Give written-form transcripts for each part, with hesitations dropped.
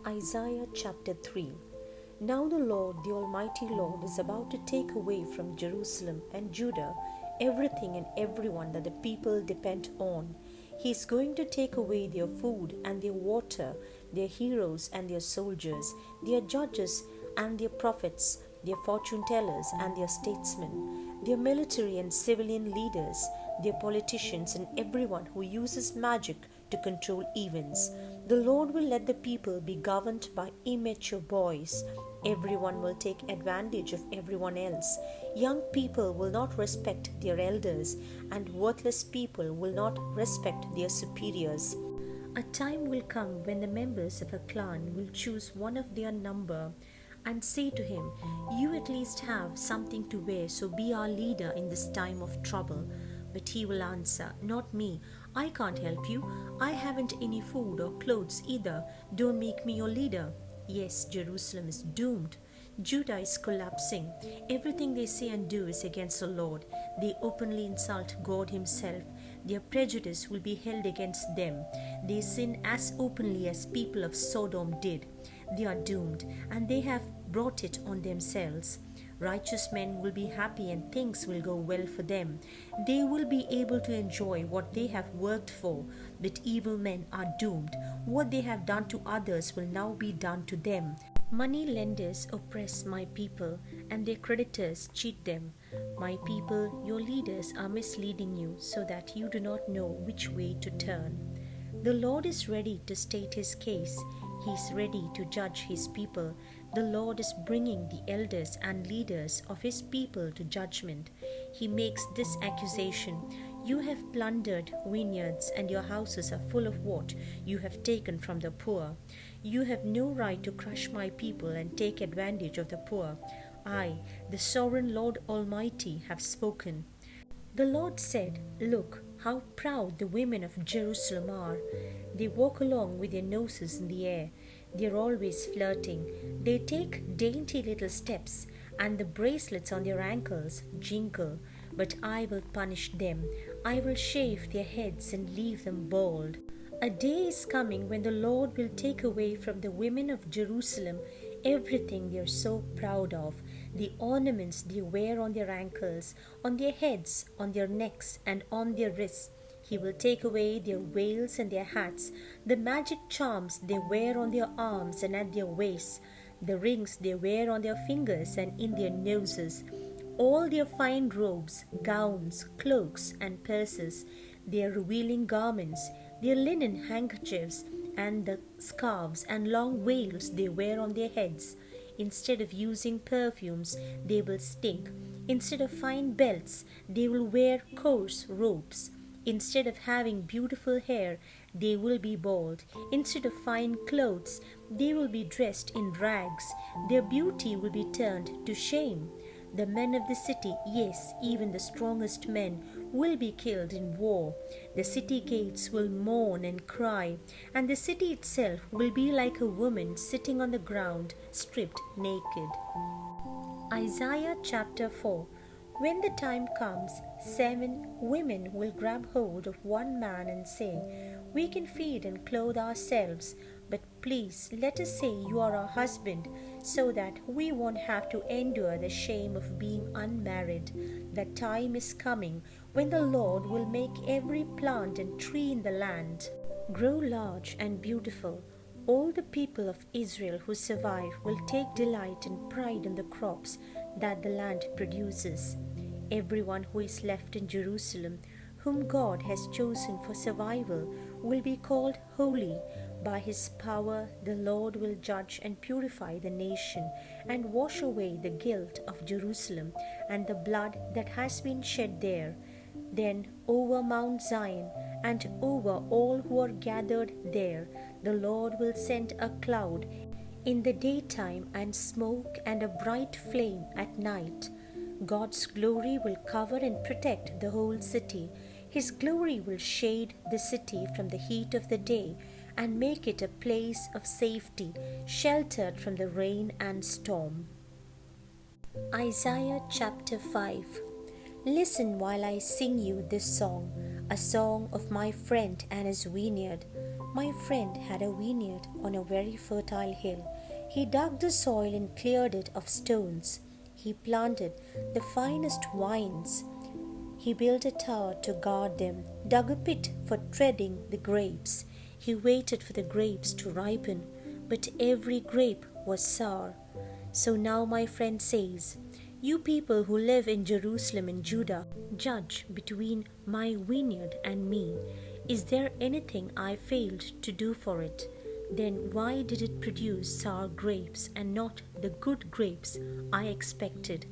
Isaiah chapter 3. Now the Lord, the Almighty Lord, is about to take away from Jerusalem and Judah everything and everyone that the people depend on. He is going to take away their food and their water, their heroes and their soldiers, their judges and their prophets, their fortune tellers and their statesmen, their military and civilian leaders, their politicians, and everyone who uses magic to control events. The Lord will let the people be governed by immature boys. Everyone will take advantage of everyone else. Young people will not respect their elders, and worthless people will not respect their superiors. A time will come when the members of a clan will choose one of their number and say to him, "You at least have something to wear, so be our leader in this time of trouble." But he will answer, "Not me. I can't help you. I haven't any food or clothes either. Don't make me your leader." Yes, Jerusalem is doomed. Judah is collapsing. Everything they say and do is against the Lord. They openly insult God Himself. Their prejudice will be held against them. They sin as openly as people of Sodom did. They are doomed, and they have brought it on themselves. Righteous men will be happy and things will go well for them. They will be able to enjoy what they have worked for, but evil men are doomed. What they have done to others will now be done to them. Money lenders oppress my people, and their creditors cheat them. My people, your leaders are misleading you so that you do not know which way to turn. The Lord is ready to state His case. He is ready to judge His people. The Lord is bringing the elders and leaders of His people to judgment. He makes this accusation: "You have plundered vineyards, and your houses are full of what you have taken from the poor. You have no right to crush my people and take advantage of the poor. I, the sovereign Lord Almighty, have spoken." The Lord said, "Look how proud the women of Jerusalem are. They walk along with their noses in the air. They are always flirting. They take dainty little steps, and the bracelets on their ankles jingle. But I will punish them. I will shave their heads and leave them bald. A day is coming when the Lord will take away from the women of Jerusalem everything they are so proud of, the ornaments they wear on their ankles, on their heads, on their necks, and on their wrists. He will take away their veils and their hats, the magic charms they wear on their arms and at their waists, the rings they wear on their fingers and in their noses, all their fine robes, gowns, cloaks, and purses, their revealing garments, their linen handkerchiefs, and the scarves and long veils they wear on their heads. Instead of using perfumes, they will stink. Instead of fine belts, they will wear coarse robes. Instead of having beautiful hair, they will be bald. Instead of fine clothes, they will be dressed in rags. Their beauty will be turned to shame. The men of the city, yes, even the strongest men, will be killed in war. The city gates will mourn and cry, and the city itself will be like a woman sitting on the ground, stripped naked. Isaiah chapter 4. When the time comes, 7 women will grab hold of one man and say, "We can feed and clothe ourselves, but please let us say you are our husband, so that we won't have to endure the shame of being unmarried." The time is coming when the Lord will make every plant and tree in the land grow large and beautiful. All the people of Israel who survive will take delight and pride in the crops that the land produces. Everyone who is left in Jerusalem, whom God has chosen for survival, will be called holy. By His power, the Lord will judge and purify the nation and wash away the guilt of Jerusalem and the blood that has been shed there. Then over Mount Zion and over all who are gathered there, the Lord will send a cloud in the daytime and smoke and a bright flame at night. God's glory will cover and protect the whole city. His glory will shade the city from the heat of the day and make it a place of safety, sheltered from the rain and storm. Isaiah chapter 5. Listen while I sing you this song, a song of my friend and his vineyard. My friend had a vineyard on a very fertile hill. He dug the soil and cleared it of stones. He planted the finest vines. He built a tower to guard them, dug a pit for treading the grapes. He waited for the grapes to ripen, but every grape was sour. So now my friend says, "You people who live in Jerusalem and Judah, judge between my vineyard and me. Is there anything I failed to do for it? Then why did it produce sour grapes and not the good grapes I expected?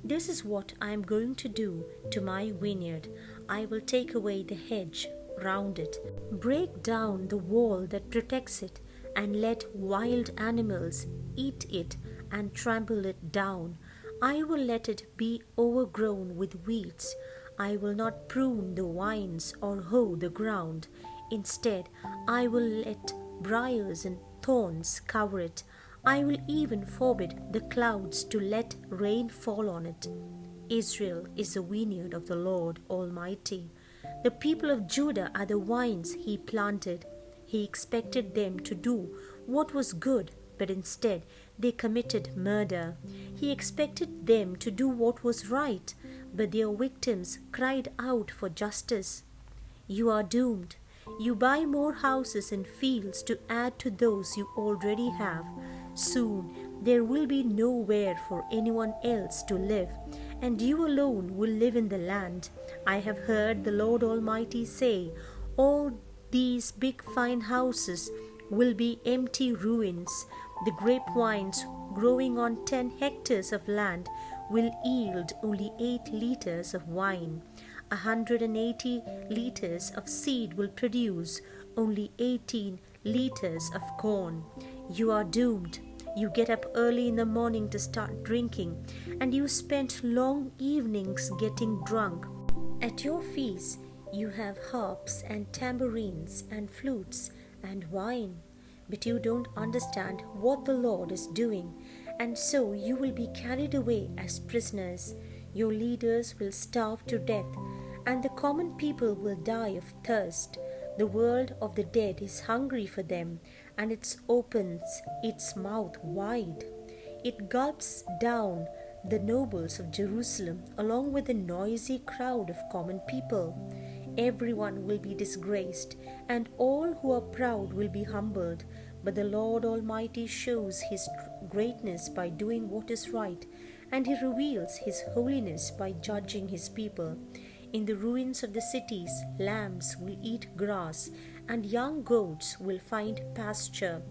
This is what I am going to do to my vineyard. I will take away the hedge round it, break down the wall that protects it, and let wild animals eat it and trample it down. I will let it be overgrown with weeds. I will not prune the vines or hoe the ground. Instead, I will let briars and thorns cover it. I will even forbid the clouds to let rain fall on it." Israel is the vineyard of the Lord Almighty. The people of Judah are the vines he planted. He expected them to do what was good, but instead they committed murder. He expected them to do what was right, but their victims cried out for justice. You are doomed. You buy more houses and fields to add to those you already have. Soon there will be nowhere for anyone else to live, and you alone will live in the land. I have heard the Lord Almighty say, all these big fine houses will be empty ruins. The grapevines growing on 10 hectares of land will yield only 8 liters of wine. 180 liters of seed will produce only 18 liters of corn. You are doomed. You get up early in the morning to start drinking, and you spend long evenings getting drunk. At your feast, you have harps and tambourines and flutes and wine, but you don't understand what the Lord is doing, and so you will be carried away as prisoners. Your leaders will starve to death, and the common people will die of thirst. The world of the dead is hungry for them, and it opens its mouth wide. It gulps down the nobles of Jerusalem along with the noisy crowd of common people. Everyone will be disgraced, and all who are proud will be humbled. But the Lord Almighty shows His greatness by doing what is right, and He reveals His holiness by judging His people. In the ruins of the cities, lambs will eat grass, and young goats will find pasture.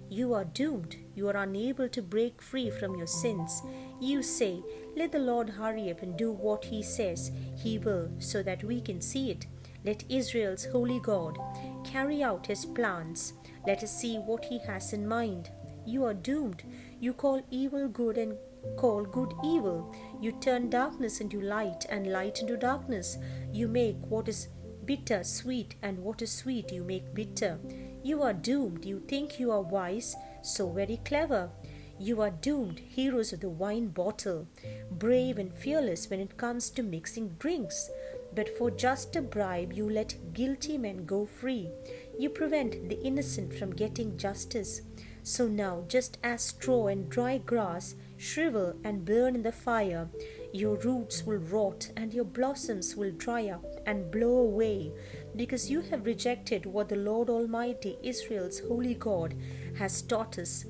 You are doomed. You are unable to break free from your sins. You say, "Let the Lord hurry up and do what He says He will, so that we can see it. Let Israel's holy God carry out His plans. Let us see what He has in mind." You are doomed. You call evil good and call good evil. You turn darkness into light and light into darkness. You make what is bitter sweet, and what is sweet you make bitter. You are doomed. You think you are wise, so very clever. You are doomed, heroes of the wine bottle, brave and fearless when it comes to mixing drinks. But for just a bribe you let guilty men go free. You prevent the innocent from getting justice. So now, just as straw and dry grass shrivel and burn in the fire, your roots will rot and your blossoms will dry up and blow away, because you have rejected what the Lord Almighty, Israel's holy God, has taught us.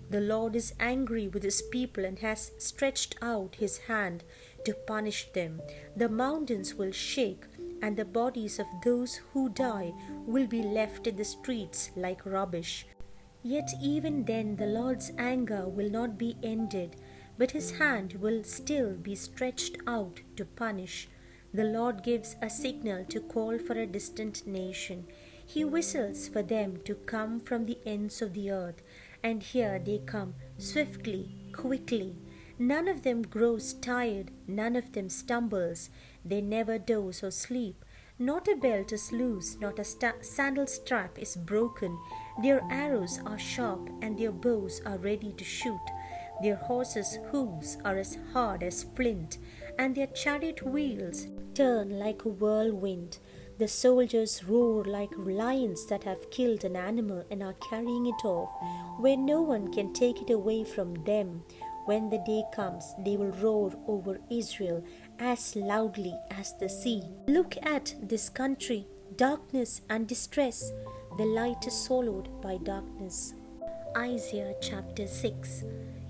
The Lord is angry with His people and has stretched out His hand to punish them. The mountains will shake, and the bodies of those who die will be left in the streets like rubbish. Yet even then the Lord's anger will not be ended, but His hand will still be stretched out to punish. The Lord gives a signal to call for a distant nation. He whistles for them to come from the ends of the earth, and here they come, swiftly, quickly. None of them grows tired, none of them stumbles. They never doze or sleep. Not a belt is loose, not a sandal strap is broken. Their arrows are sharp, and their bows are ready to shoot. Their horses' hooves are as hard as flint, and their chariot wheels turn like a whirlwind. The soldiers roar like lions that have killed an animal and are carrying it off, where no one can take it away from them. When the day comes, they will roar over Israel as loudly as the sea. Look at this country, darkness and distress. The light is swallowed by darkness. Isaiah chapter 6.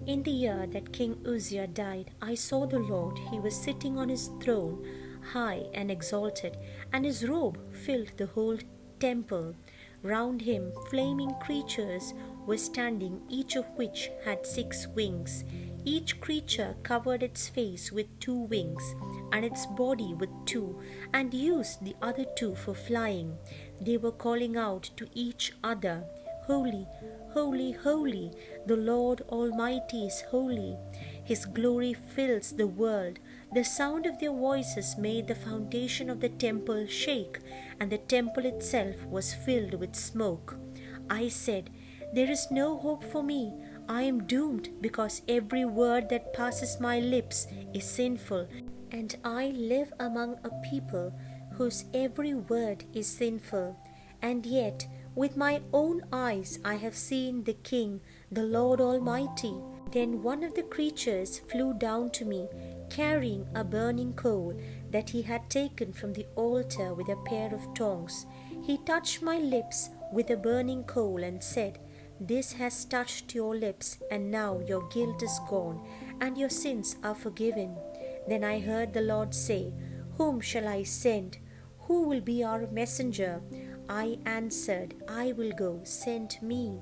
In the year that King Uzziah died, I saw the Lord. He was sitting on his throne, high and exalted, and his robe filled the whole temple. Round him, flaming creatures were standing, each of which had 6 wings. Each creature covered its face with 2 wings, and its body with 2, and used the other 2 for flying. They were calling out to each other, Holy, holy, holy, the Lord Almighty is holy. His glory fills the world. The sound of their voices made the foundation of the temple shake, and the temple itself was filled with smoke. I said, There is no hope for me. I am doomed, because every word that passes my lips is sinful, and I live among a people whose every word is sinful. And yet, with my own eyes I have seen the King, the Lord Almighty. Then one of the creatures flew down to me, carrying a burning coal that he had taken from the altar with a pair of tongs. He touched my lips with a burning coal and said, This has touched your lips, and now your guilt is gone, and your sins are forgiven. Then I heard the Lord say, Whom shall I send? Who will be our messenger? I answered, I will go, send me.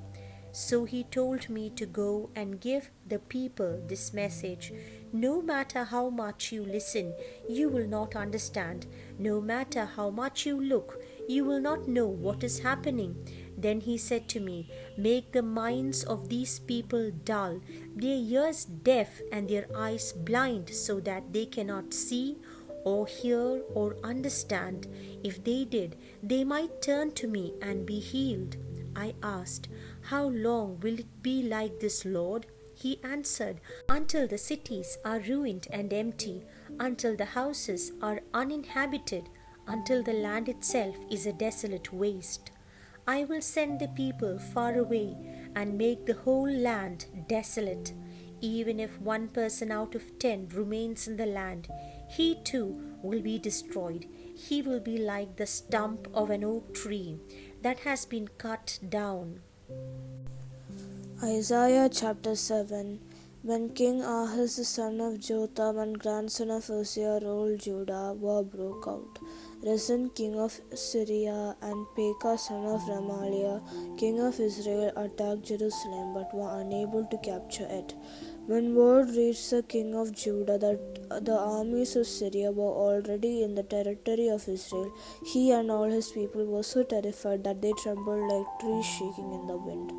So he told me to go and give the people this message. No matter how much you listen, you will not understand. No matter how much you look, you will not know what is happening. Then he said to me, Make the minds of these people dull, their ears deaf and their eyes blind, so that they cannot see or hear or understand. If they did, they might turn to me and be healed. I asked, How long will it be like this, Lord? He answered, Until the cities are ruined and empty, until the houses are uninhabited, until the land itself is a desolate waste. I will send the people far away and make the whole land desolate. Even if 1 person out of 10 remains in the land, he too will be destroyed. He will be like the stump of an oak tree that has been cut down. Isaiah chapter 7. When King Ahaz, the son of Jotham and grandson of Uzziah, ruled Judah, war broke out. Rezin, king of Syria, and Pekah, son of Remaliah, king of Israel, attacked Jerusalem but were unable to capture it. When word reached the king of Judah that the armies of Syria were already in the territory of Israel, he and all his people were so terrified that they trembled like trees shaking in the wind.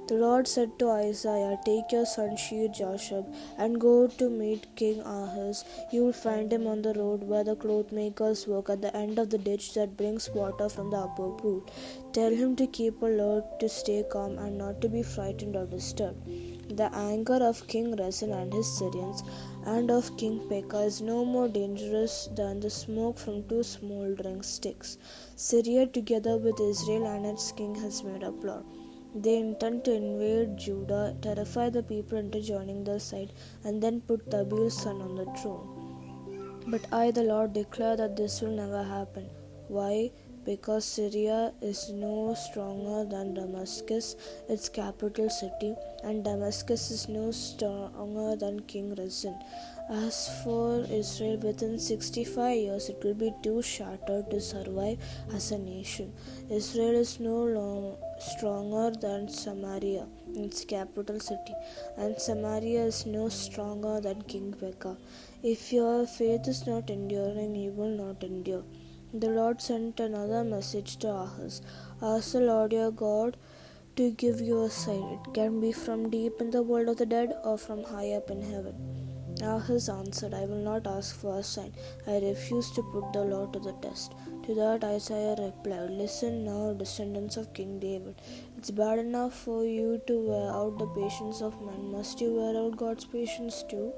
The Lord said to Isaiah, Take your son Shear-Jashub and go to meet King Ahaz. You will find him on the road where the clothmakers work, at the end of the ditch that brings water from the upper pool. Tell him to keep alert, to stay calm, and not to be frightened or disturbed. The anger of King Rezin and his Syrians and of King Pekah is no more dangerous than the smoke from 2 smoldering sticks. Syria, together with Israel and its king, has made a plot. They intend to invade Judah, terrify the people into joining their side, and then put Tabel's son on the throne. But I, the Lord, declare that this will never happen. Why? Because Syria is no stronger than Damascus, its capital city, and Damascus is no stronger than King Rezin. As for Israel, within 65 years it will be too shattered to survive as a nation. Israel is no stronger than Samaria, its capital city, and Samaria is no stronger than King Pekah. If your faith is not enduring, you will not endure. The Lord sent another message to Ahaz. Ask the Lord your God to give you a sign. It can be from deep in the world of the dead or from high up in heaven. Ahaz answered, I will not ask for a sign. I refuse to put the Lord to the test. To that Isaiah replied, Listen now, descendants of King David. It's bad enough for you to wear out the patience of men. Must you wear out God's patience too?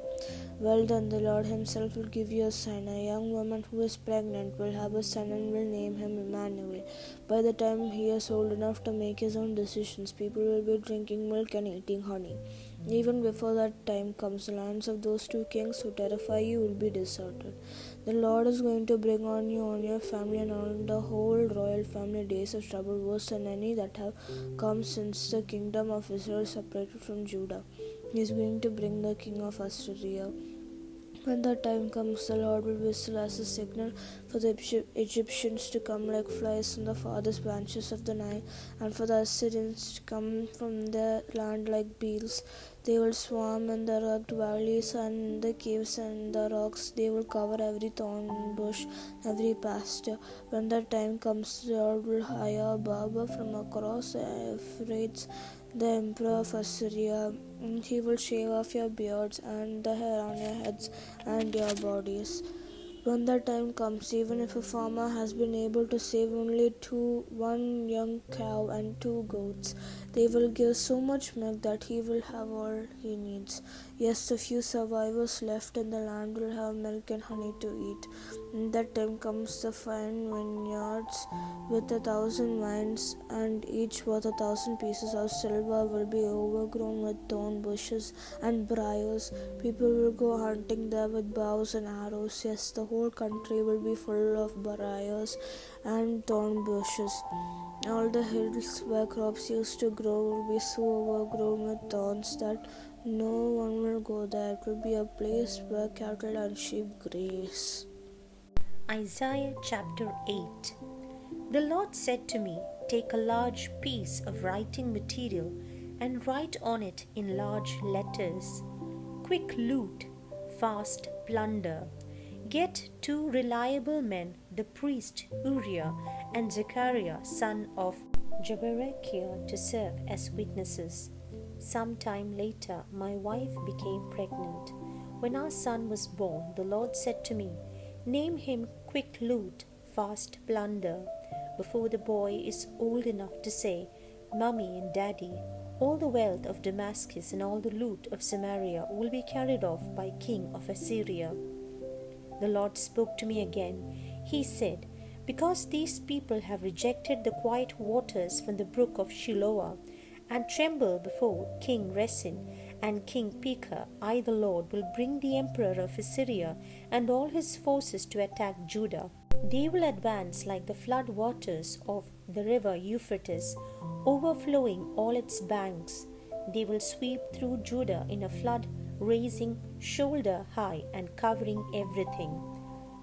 Well then, the Lord himself will give you a sign. A young woman who is pregnant will have a son and will name him Emmanuel. By the time he is old enough to make his own decisions, people will be drinking milk and eating honey. Even before that time comes, the lands of those two kings who terrify you will be deserted. The Lord is going to bring on you, on your family, and on the whole royal family days of trouble worse than any that have come since the kingdom of Israel separated from Judah. He is going to bring the king of Assyria. When that time comes, the Lord will whistle as a signal for the Egyptians to come like flies from the farthest branches of the Nile, and for the Assyrians to come from their land like bees. They will swarm in the rugged valleys and in the caves and in the rocks. They will cover every thorn bush, every pasture. When that time comes, the Lord will hire a barber from across the Euphrates, the emperor of Assyria, and he will shave off your beards and the hair on your heads and your bodies. When that time comes, even if a farmer has been able to save only one young cow and two goats, they will give so much milk that he will have all he needs. Yes, the few survivors left in the land will have milk and honey to eat. In that time comes the fine vineyards with 1,000 vines, and each worth 1,000 pieces of silver will be overgrown with thorn bushes and briars. People will go hunting there with bows and arrows. Yes, the whole country will be full of briars and thorn bushes. All the hills where crops used to grow will be so overgrown with thorns that no one will go there. It will be a place where cattle and sheep graze. Isaiah chapter 8. The Lord said to me, "Take a large piece of writing material and write on it in large letters, quick loot, fast plunder. Get 2 reliable men, the priest Uriah and Zechariah, son of Jeberechiah, to serve as witnesses." Some time later, my wife became pregnant. When our son was born, the Lord said to me, "Name him Quick Loot, Fast Plunder." Before the boy is old enough to say, "Mummy and Daddy," all the wealth of Damascus and all the loot of Samaria will be carried off by king of Assyria. The Lord spoke to me again. He said, "Because these people have rejected the quiet waters from the brook of Shiloah, and tremble before King Rezin and King Pekah, I, the Lord, will bring the emperor of Assyria and all his forces to attack Judah. They will advance like the flood waters of the river Euphrates, overflowing all its banks. They will sweep through Judah in a flood, raising shoulder high and covering everything.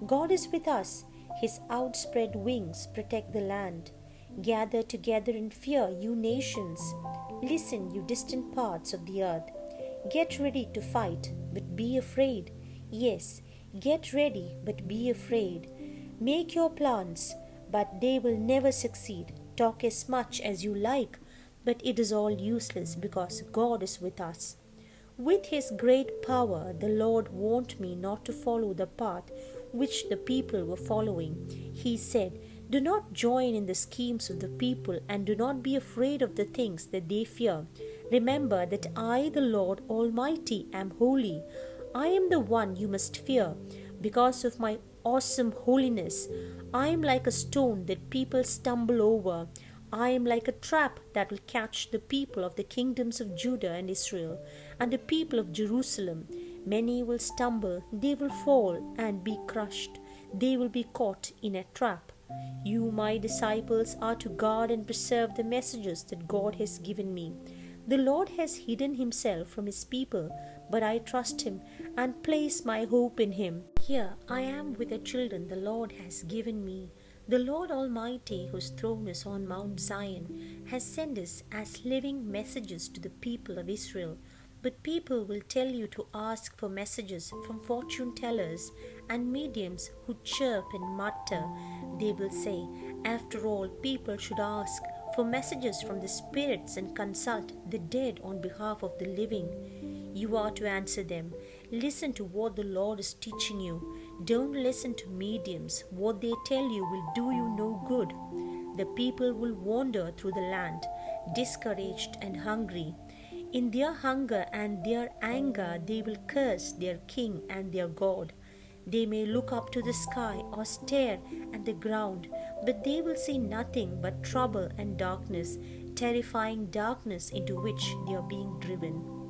God is with us. His outspread wings protect the land. Gather together in fear, you nations. Listen, you distant parts of the earth. Get ready to fight, but be afraid. Yes, get ready, but be afraid. Make your plans, but they will never succeed. Talk as much as you like, but it is all useless because God is with us. With his great power, the Lord warned me not to follow the path which the people were following. He said, "Do not join in the schemes of the people, and do not be afraid of the things that they fear. Remember that I, the Lord Almighty, am holy. I am the one you must fear. Because of my awesome holiness, I am like a stone that people stumble over. I am like a trap that will catch the people of the kingdoms of Judah and Israel, and the people of Jerusalem. Many will stumble, they will fall and be crushed. They will be caught in a trap. You, my disciples, are to guard and preserve the messages that God has given me. The Lord has hidden himself from his people, but I trust him and place my hope in him. Here I am with the children the Lord has given me. The Lord Almighty, whose throne is on Mount Zion, has sent us as living messages to the people of Israel. But people will tell you to ask for messages from fortune tellers and mediums who chirp and mutter. They will say, "After all, people should ask for messages from the spirits and consult the dead on behalf of the living." You are to answer them, "Listen to what the Lord is teaching you. Don't listen to mediums. What they tell you will do you no good." The people will wander through the land. discouraged, and hungry. In their hunger and their anger, they will curse their king and their God. They may look up to the sky or stare at the ground, but they will see nothing but trouble and darkness, terrifying darkness into which they are being driven.